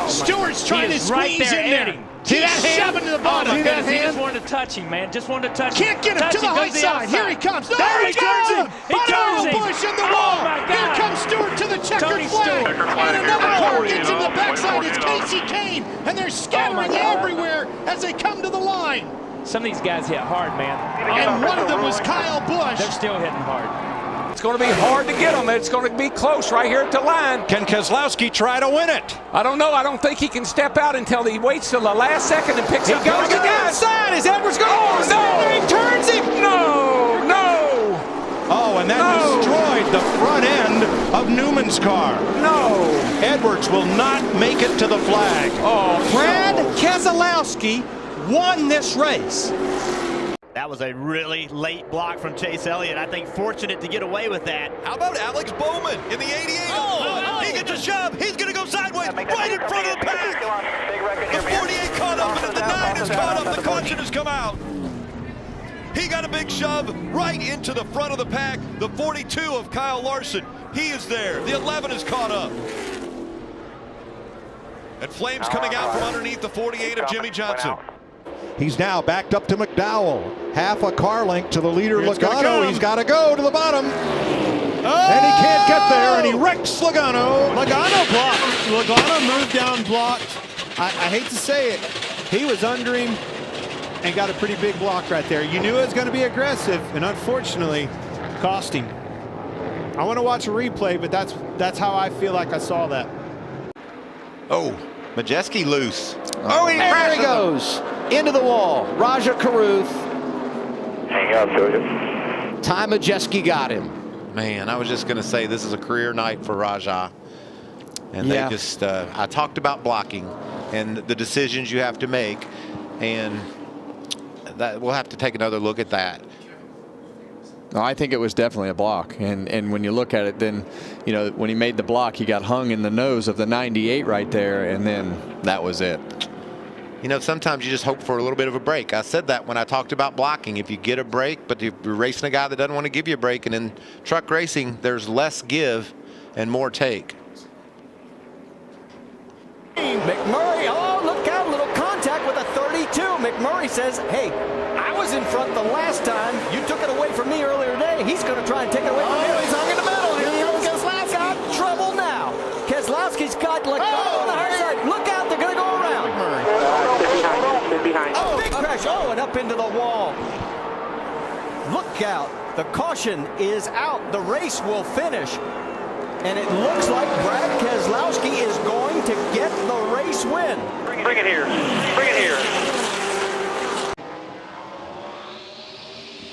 Stewart's trying to squeeze in there. See that hand? Shoving to the bottom. See that He hand? just wanted to touch him, man. Just wanted to touch him. Can't get him to the high side. Here he comes. No, There he turns him. He turns him. Bush in the Oh, wall. my God. Here comes Stewart to the checkered Tony flag. Stewart. And another car gets in the backside. It's Casey Kane. And they're scattering everywhere as they come to the line. Some of these guys hit hard, man. And one of them was Kyle Busch. They're still hitting hard. It's going to be hard to get him. It's going to be close right here at the line. Can Keselowski try to win it? I don't know. I don't think he can step out until he waits till the last second and picks up. He goes to the outside. Is Edwards going? Oh, no! He turns him. No! Oh, and that destroyed the front end of Newman's car. No! Edwards will not make it to the flag. Oh, Brad Keselowski won this race. That was a really late block from Chase Elliott. I think fortunate to get away with that. How about Alex Bowman in the 88? He gets a shove. He's going to go sideways right in front of the pack. The 48 caught up, and the 9 is caught up. The caution has come out. He got a big shove right into the front of the pack. The 42 of Kyle Larson, he is there. The 11 is caught up. And flames coming out from underneath the 48 of Jimmy Johnson. He's now backed up to McDowell. Half a car length to the leader, Logano. He's got to go to the bottom. And he can't get there, and he wrecks Logano. Logano blocked. Logano moved down, blocked. I hate to say it. He was under him and got a pretty big block right there. You knew it was going to be aggressive, and unfortunately, cost him. I want to watch a replay, but that's how I feel like I saw that. Oh, Majeski loose. Oh, there he goes. Into the wall. Raja Caruth. Hang up, Georgia. Ty Majeski got him. Man, I was just going to say this is a career night for Raja. And they just, I talked about blocking and the decisions you have to make. And that we'll have to take another look at that. No, I think it was definitely a block. And when you look at it, then, you know, when he made the block, he got hung in the nose of the 98 right there. And then that was it. You know, sometimes you just hope for a little bit of a break. I said that when I talked about blocking. If you get a break, but you're racing a guy that doesn't want to give you a break, and in truck racing, there's less give and more take. McMurray, oh, look out, little contact with a 32. McMurray says, hey, I was in front the last time. You took it away from me earlier today. He's going to try and take it away from you. He's hung in the middle. Here he goes. Keselowski got trouble now. Keselowski's got Logano on the hard side. Look out, they're going to go around. Oh, big crash. Oh, and up into the wall. Look out. The caution is out. The race will finish. And it looks like Brad Keselowski is going to get the race win. Bring it here. Bring it here.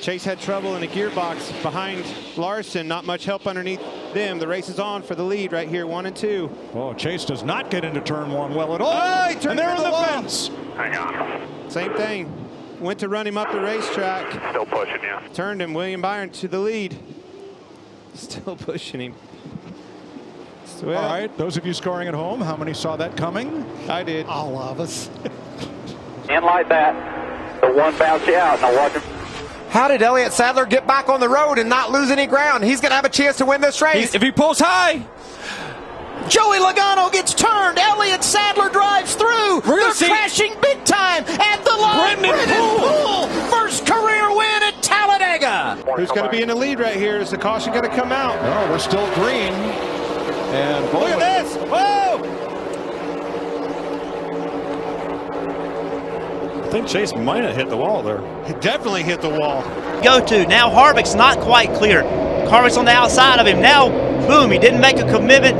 Chase had trouble in the gearbox behind Larson. Not much help underneath them. The race is on for the lead right here, 1 and 2. Oh, Chase does not get into turn 1 well at all. Oh, he turned and they're into in the the wall. fence. Hang on. Same thing. Went to run him up the racetrack. Still pushing you. Turned him, William Byron, to the lead. Still pushing him. Well, All right, those of you scoring at home, how many saw that coming? I did. All of us. And like that. The one bounce you out. Now watch him. How did Elliott Sadler get back on the road and not lose any ground? He's going to have a chance to win this race. If he pulls high. Joey Logano gets turned. Elliott Sadler drives through. They're crashing big time. And the line, Brendan Poole. First career win at Talladega. Who's going to be in the lead right here? Is the caution going to come out? No, we're still green. And Look at this. Whoa. I think Chase might have hit the wall there. He definitely hit the wall. Go to. Now Harvick's not quite clear. Harvick's on the outside of him. Now, boom, he didn't make a commitment.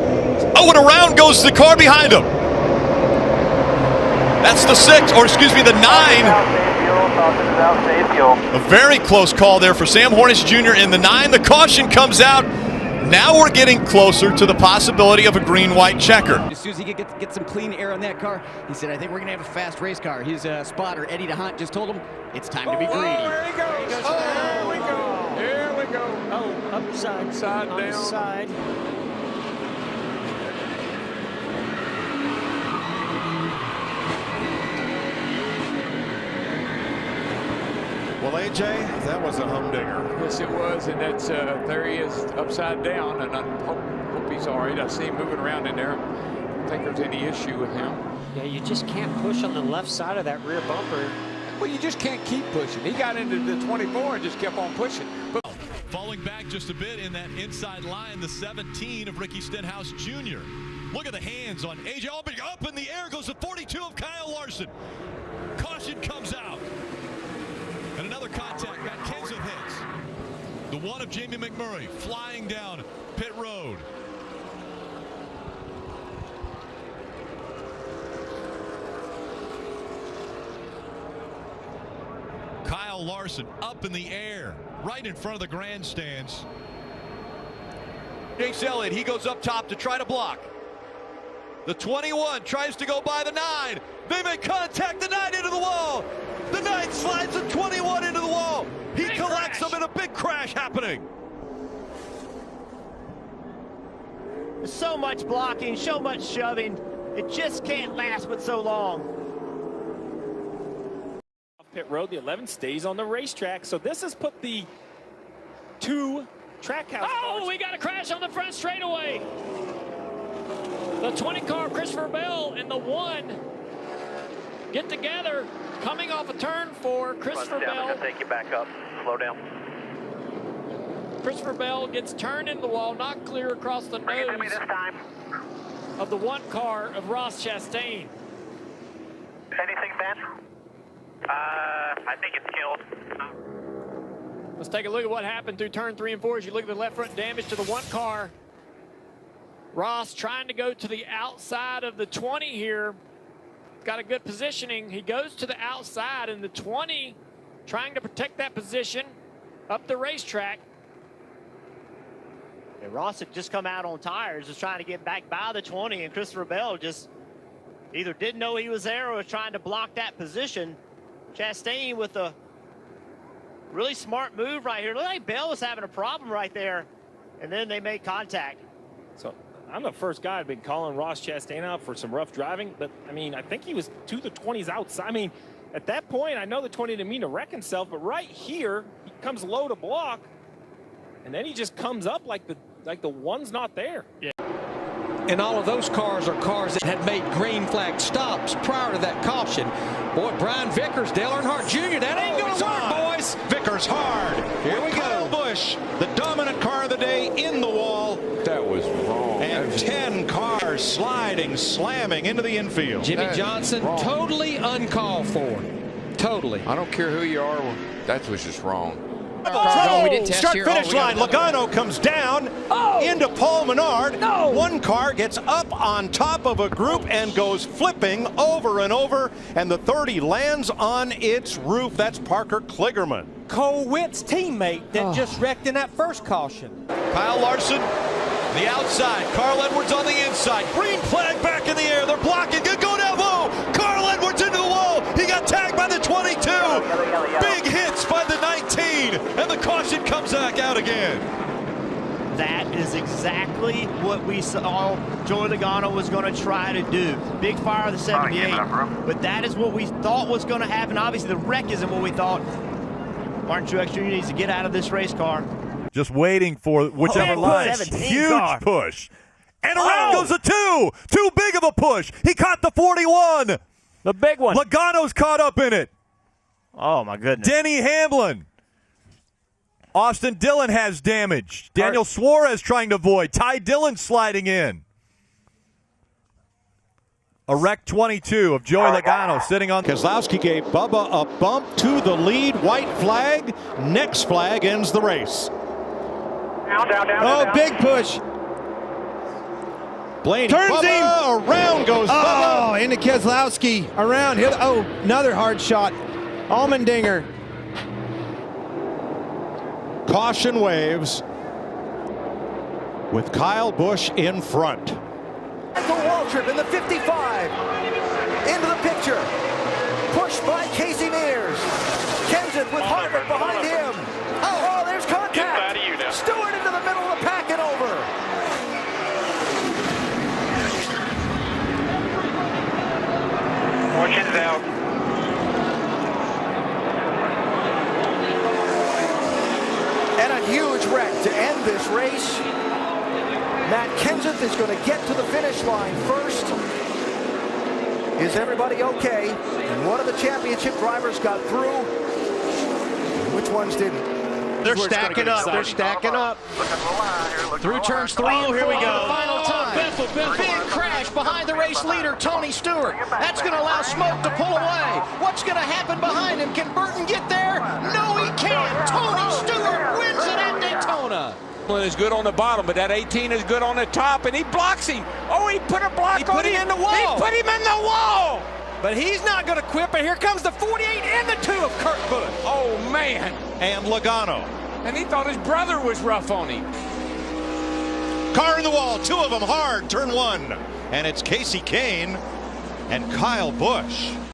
Oh, and around goes the car behind him. That's the 6, or excuse me, the 9. A very close call there for Sam Hornish Jr. in the 9. The caution comes out. Now we're getting closer to the possibility of a green-white checker. As soon as he could get some clean air on that car, he said, I think we're going to have a fast race car. His spotter, Eddie DeHunt, just told him it's time to be greedy. There he goes. There we go. Here we go. Oh, upside, Side on the down. side. Well, AJ, that was a humdinger. Yes, it was, and that's there he is upside down, and I hope he's all right. I see him moving around in there. don't think there's any issue with him. Yeah, you just can't push on the left side of that rear bumper. Well, you just can't keep pushing. He got into the 24 and just kept on pushing. But Falling back just a bit in that inside line, the 17 of Ricky Stenhouse Jr. Look at the hands on AJ Allmendinger. Up in the air goes the 42 of Kyle Larson. Caution comes out. And another contact. Matt Kenseth hits. The one of Jamie McMurray flying down pit road. Kyle Larson up in the air, right in front of the grandstands. Chase Elliott, he goes up top to try to block. The 21 tries to go by the 9. They make contact, the 9 into the wall. The 9 slides the 21 into the wall. He collects them in a big crash happening. So much blocking, so much shoving. It just can't last but so long. Pit road, the 11 stays on the racetrack. So this has put the 2 Trackhouse cars. We got a crash on the front straightaway. The 20 car, Christopher Bell, and the 1 get together, coming off a turn 4. Christopher Bell. Take you back up. Slow down. Christopher Bell gets turned into the wall, not clear across the nose of the 1 car of Ross Chastain. Anything, Ben? I think it's killed. Let's take a look at what happened through turn 3 and 4 as you look at the left front damage to the 1 car. Ross trying to go to the outside of the 20 here. Got a good positioning. He goes to the outside, and the 20 trying to protect that position up the racetrack. And Ross had just come out on tires, was trying to get back by the 20, and Christopher Bell just either didn't know he was there or was trying to block that position. Chastain with a really smart move right here. Look like Bell was having a problem right there, and then they made contact. So I'm the first guy I've been calling Ross Chastain out for some rough driving, but I mean, I think he was to the 20s outside. I mean, at that point, I know the 20 didn't mean to wreck himself, but right here, he comes low to block, and then he just comes up like the 1's not there. Yeah. And all of those cars are cars that had made green flag stops prior to that caution. Boy, Brian Vickers, Dale Earnhardt Jr., that ain't going to work, boys. Vickers hard. Here we go. Busch, the dominant car of the day, in the wall. that was wrong. And 10 cars sliding, slamming into the infield. Jimmy Johnson, totally uncalled for. Totally. I don't care who you are. That was just wrong. Start-finish line. Logano comes down into Paul Menard. One car gets up on top of a group and goes flipping over and over, and the 30 lands on its roof. That's Parker Kligerman. Cole Witt's teammate that just wrecked in that first caution. Kyle Larson, the outside. Carl Edwards on the inside. Green flag back in the air. They're blocking. Good go down low. Carl Edwards into the wall. He got tagged by the 22. Big hits by the 19. And the caution comes back out again. That is exactly what we saw Joey Logano was going to try to do. Big fire of the 78. But that is what we thought was going to happen. Obviously, the wreck isn't what we thought. Martin Truex Jr. needs to get out of this race car. Just waiting for whichever line. Huge push. And around goes the 2. Too big of a push. He caught the 41. The big one. Logano's caught up in it. Oh, my goodness. Denny Hamlin. Austin Dillon has damage. Daniel Suarez trying to avoid. Ty Dillon sliding in. A wreck 22 of Joey Logano sitting on. Keselowski gave Bubba a bump to the lead. White flag. Next flag ends the race. Down. Big push. Blaney turns Bubba, him. Around goes Bubba. Oh, into Keselowski. Around here. Oh, another hard shot. Allmendinger. Caution waves with Kyle Busch in front. Michael Waltrip in the 55. Into the picture. Pushed by Casey Mears. Kenseth with Harvick behind him. Oh, there's contact. Stewart into the middle of the pack and over. Fortune's out. And a huge wreck to end this race. Matt Kenseth is going to get to the finish line first. Is everybody okay? And one of the championship drivers got through. Which ones didn't? They're stacking up. They're stacking up. Through turns 3 and 4 here we go. the final time. Big crash behind the race leader, Tony Stewart. That's going to allow Smoke to pull away. What's going to happen behind him? Can Burton get there? No, he can't. Tony Stewart wins it at Daytona. Is good on the bottom, but that 18 is good on the top, and he blocks him. Oh, he put a block He put him in the wall. He put him in the wall. But he's not going to quit, but here comes the 48 and the 2 of Kurt Busch. Oh, man. And Logano. And he thought his brother was rough on him. Car in the wall, 2 of them hard, turn 1. And it's Casey Kane and Kyle Busch.